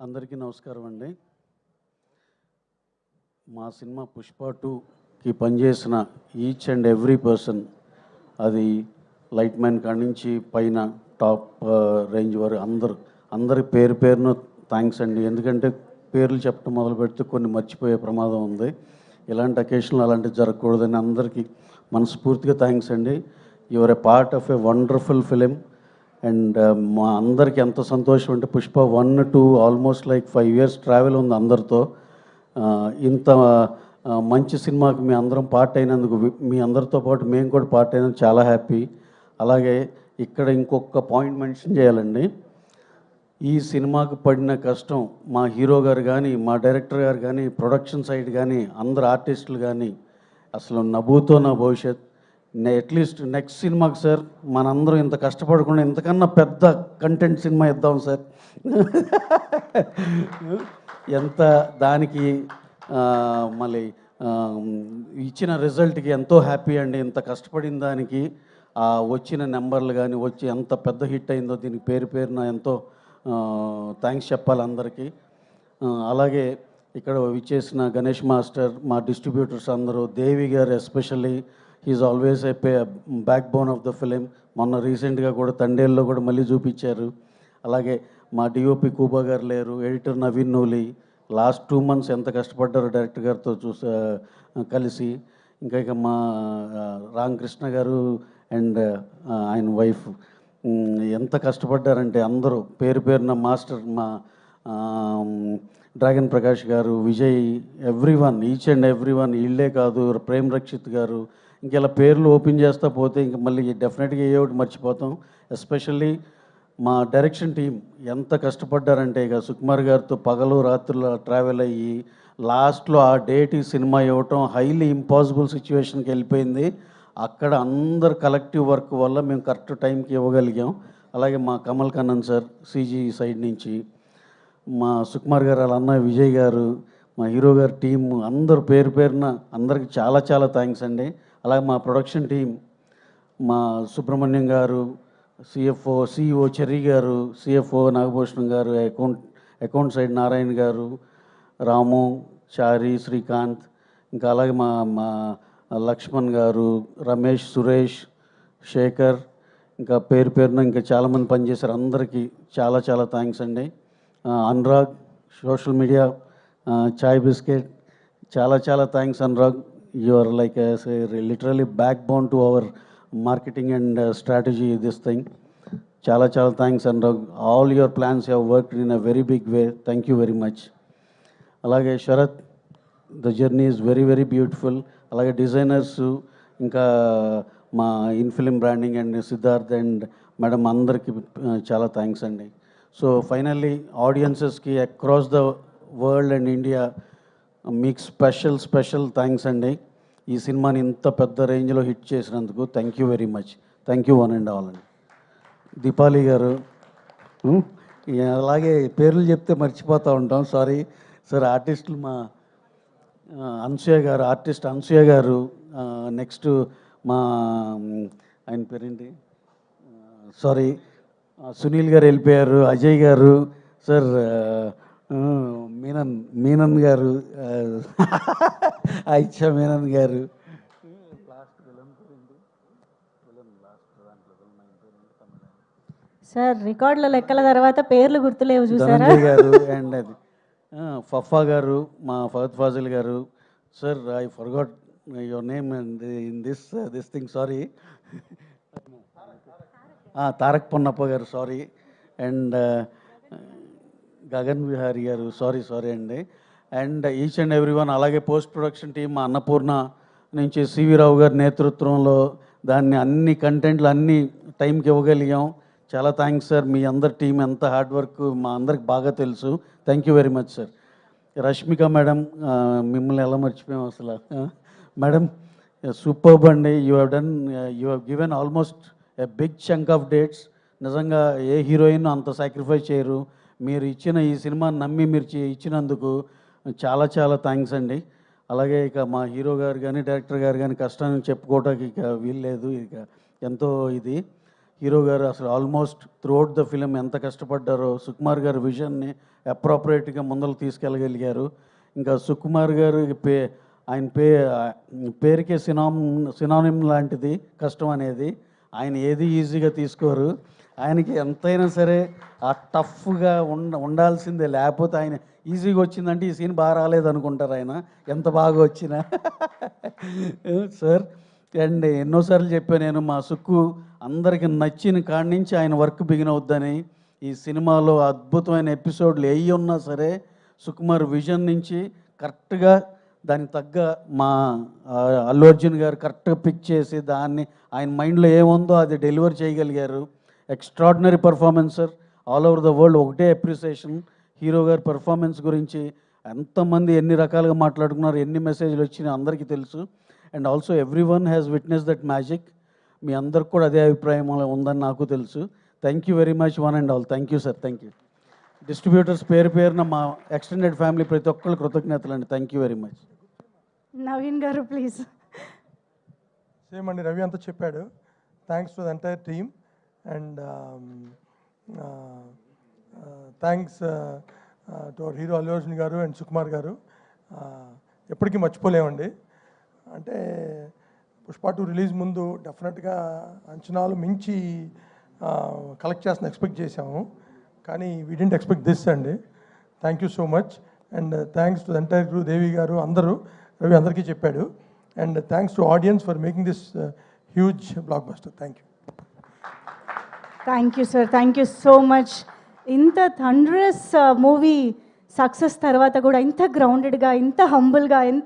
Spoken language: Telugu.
అందరికీ నమస్కారం అండి. మా సినిమా పుష్ప 2కి పనిచేసిన ఈచ్ అండ్ ఎవ్రీ పర్సన్, అది లైట్ మ్యాన్ కాడి నుంచి పైన టాప్ రేంజ్ వరకు అందరి పేరును థ్యాంక్స్ అండి. ఎందుకంటే పేర్లు చెప్పడం మొదలు పెడితే కొన్ని మర్చిపోయే ప్రమాదం ఉంది. ఇలాంటి అకేషన్లు అలాంటివి జరగకూడదని అందరికీ మనస్ఫూర్తిగా థ్యాంక్స్ అండి. Your a part of a wonderful film. And మా అందరికి ఎంత సంతోషం అంటే Pushpa 1, 2 almost like 5 years travel ఉంది అందరితో. ఇంత మంచి సినిమాకి మీ అందరం పార్ట్ అయినందుకు, మీ అందరితో పాటు మేము కూడా పార్ట్ అయినందుకు చాలా హ్యాపీ. అలాగే ఇక్కడ ఇంకొక పాయింట్ మెన్షన్ చేయాలండి. ఈ సినిమాకు పడిన కష్టం మా హీరో గారు కానీ, మా డైరెక్టర్ గారు కానీ, ప్రొడక్షన్ సైడ్ కానీ, అందరు ఆర్టిస్టులు కానీ, అసలు నభూతో నా భవిష్యత్. అట్లీస్ట్ నెక్స్ట్ సినిమాకి సార్ మనందరం ఇంత కష్టపడకుండా ఇంతకన్నా పెద్ద కంటెంట్ సినిమా ఇద్దాం సార్. ఎంత దానికి మళ్ళీ ఇచ్చిన రిజల్ట్కి ఎంతో హ్యాపీ అండి. ఇంత కష్టపడిన దానికి వచ్చిన నెంబర్లు కానీ వచ్చి ఎంత పెద్ద హిట్ అయిందో దీనికి పేరున ఎంతో థ్యాంక్స్ చెప్పాలి అందరికీ. అలాగే ఇక్కడ విచ్చేసిన గణేష్ మాస్టర్, మా డిస్ట్రిబ్యూటర్స్ అందరూ, Devi garu especially, he's always a backbone of the film. మొన్న రీసెంట్గా కూడా తండేల్లో కూడా మళ్ళీ చూపించారు. అలాగే మా డిఓపి కూబా గారు లేరు, editor Naveen Nooli last 2 months ఎంత కష్టపడ్డారో డైరెక్టర్ గారితో కలిసి. ఇంకా మా రామకృష్ణ గారు అండ్ ఆయన వైఫ్ ఎంత కష్టపడ్డారంటే అందరూ పేరున మాస్టర్, మా డ్రాగన్ ప్రకాష్ గారు, Vijay, everyone, each and everyone. వీళ్ళే కాదు, ప్రేమ్ రక్షిత్ గారు, ఇంక ఇలా పేర్లు ఓపెన్ చేస్తా పోతే ఇంక మళ్ళీ డెఫినెట్గా ఏ ఒకటి మర్చిపోతాం. ఎస్పెషల్లీ మా డైరెక్షన్ టీం ఎంత కష్టపడ్డారంటే, ఇక సుకుమార్ గారితో పగలు రాత్రులు ట్రావెల్ అయ్యి లాస్ట్లో ఆ డేట్ ఈ సినిమా ఇవ్వటం హైలీ ఇంపాసిబుల్ సిచ్యువేషన్కి వెళ్ళిపోయింది. అక్కడ అందరు కలెక్టివ్ వర్క్ వల్ల మేము కరెక్ట్ టైంకి ఇవ్వగలిగాం. అలాగే మా Kamal Kannan sir CG side నుంచి, మా సుకుమార్ గారు, వాళ్ళ అన్న విజయ్ గారు, మా హీరో గారి టీం అందరు పేరున అందరికి చాలా చాలా థ్యాంక్స్ అండి. అలాగే మా ప్రొడక్షన్ టీం, మా సుబ్రహ్మణ్యం గారు, సిఇఓ చెర్రీ గారు, సిఎఫ్ఓ నాగభూషణం గారు, అకౌంట్ సైడ్ నారాయణ గారు, రాము, చారి, శ్రీకాంత్, ఇంకా అలాగే మా లక్ష్మణ్ గారు, రమేష్, సురేష్, శేఖర్, ఇంకా పేరున ఇంకా చాలామంది పనిచేశారు. అందరికీ చాలా చాలా థ్యాంక్స్ అండి. Anurag, social media, chai biscuit, చాలా చాలా thanks Anurag. You are like literally backbone to our marketing and strategy this thing. చాలా చాలా thanks Anurag. All your plans have worked in a very big way. Thank you very much. అలాగే Sharath, the journey is very very beautiful. అలాగే డిజైనర్స్, ఇంకా మా ఇన్ఫిలిం branding and Siddharth and madam అందరికీ చాలా థ్యాంక్స్ అండి. సో ఫైనల్లీ ఆడియన్సెస్కి across the world and India మీకు స్పెషల్ థ్యాంక్స్ అండి. ఈ సినిమాని ఇంత పెద్ద రేంజ్లో హిట్ చేసినందుకు thank you very much. Thank you one and all అండి. దీపాలి గారు, అలాగే పేర్లు చెప్తే మర్చిపోతూ ఉంటాం, సారీ సార్. ఆర్టిస్టులు మా ఆర్టిస్ట్ అనసూయ గారు, నెక్స్ట్ మా ఆయన పేరేంటి, సారీ, సునీల్ గారు వెళ్ళిపోయారు, అజయ్ గారు సార్, మీనన్ గారు, ఐచ్చా మీనన్ గారు, సార్ రికార్డుల లెక్కల తర్వాత పేర్లు గుర్తులేవు చూసారా గారు, అండ్ అది ఫఫా గారు, మా ఫహద్ ఫాజిల్ గారు. Sir I forgot your name in this thing, sorry. Tarak Ponnappa గారు, సారీ. అండ్ గగన్ విహారీ గారు, సారీ అండి. And each and everyone. అలాగే పోస్ట్ ప్రొడక్షన్ టీం మా అన్నపూర్ణ నుంచి సివి రావు గారి నేతృత్వంలో దాన్ని అన్ని కంటెంట్లు అన్ని టైంకి ఇవ్వగలిగాం. చాలా థ్యాంక్స్ సార్. మీ అందరి టీం ఎంత హార్డ్ వర్క్ మా అందరికి బాగా తెలుసు. Thank you very much sir. Rashmika madam, మిమ్మల్ని ఎలా మర్చిపోయాం అసలు. మేడం సూపర్బ్ అండి. You have given almost a big chunk of dates. నిజంగా ఏ హీరోయిన్ అంత సాక్రిఫైస్ చేయరు. మీరు ఇచ్చిన ఈ సినిమాని నమ్మి మీరు ఇచ్చినందుకు చాలా చాలా థ్యాంక్స్ అండి. అలాగే ఇక మా హీరో గారు కానీ, డైరెక్టర్ గారు కానీ కష్టాన్ని చెప్పుకోవడానికి ఇక వీల్లేదు. ఇక ఎంతో ఇది హీరో గారు అసలు ఆల్మోస్ట్ త్రూఅవుట్ ద ఫిలిం ఎంత కష్టపడ్డారో సుకుమార్ గారి విజన్ని అప్రాపరియేట్గా ముందరకు తీసుకెళ్ళగలిగారు. ఇంకా సుకుమార్ గారు ఆయన పేరుకే సినానిమ్ లాంటిది కష్టం అనేది. ఆయన ఏది ఈజీగా తీసుకోరు. ఆయనకి ఎంతైనా సరే ఆ టఫ్గా ఉండాల్సిందే, లేకపోతే ఆయన ఈజీగా వచ్చిందంటే ఈ సీన్ బాగా రాలేదు అనుకుంటారు ఆయన, ఎంత బాగా వచ్చినా. సార్ అండ్ ఎన్నోసార్లు చెప్పాను నేను, మా సుక్కు అందరికి నచ్చిన కాడి నుంచి ఆయన వర్క్ బిగిన్ అవుద్దని. ఈ సినిమాలో అద్భుతమైన ఎపిసోడ్లు ఏవి ఉన్నా సరే సుకుమార్ విజన్ నుంచి కరెక్ట్గా దానికి తగ్గ మా అల్లు అర్జున్ గారు కరెక్ట్గా పిక్ చేసి దాన్ని ఆయన మైండ్లో ఏముందో అది డెలివర్ చేయగలిగారు. Extraordinary performance sir, all over the world ఒకటే అప్రిసియేషన్ హీరో గారి పర్ఫార్మెన్స్ గురించి. ఎంతమంది ఎన్ని రకాలుగా మాట్లాడుకున్నారు, ఎన్ని మెసేజ్లు వచ్చినాయి అందరికీ తెలుసు. And also everyone has witness that magic. మీ అందరికి కూడా అదే అభిప్రాయం ఉందని నాకు తెలుసు. Thank you very much one and all. Thank you sir, thank you. Distributors పేరున మా ఎక్స్టెండెడ్ ఫ్యామిలీ ప్రతి ఒక్కళ్ళు కృతజ్ఞతలు అండి. Thank you very much. Naveen garu please. Same అండి, రవి అంతా చెప్పాడు. Thanks to the entire team and thanks to our hero Allu Arjun garu and Sukumar గారు. ఎప్పటికీ మర్చిపోలేమండి. అంటే పుష్ప 2 రిలీజ్ ముందు డెఫినెట్గా అంచనాలు మించి కలెక్ట్ చేస్తున్న ఎక్స్పెక్ట్ చేసాము, కానీ వీ డెంట్ ఎక్స్పెక్ట్ దిస్ అండి. Thank you so much and thanks to the entire crew, Devi garu అందరూ, రవి అందరికీ చెప్పాడు. And thanks to audience for making this huge blockbuster. Thank you. Thank you sir, thank you so much. ఇంత థండరస్ మూవీ సక్సెస్ తర్వాత కూడా ఇంత గ్రౌండెడ్గా, ఇంత హంబుల్గా, ఎంత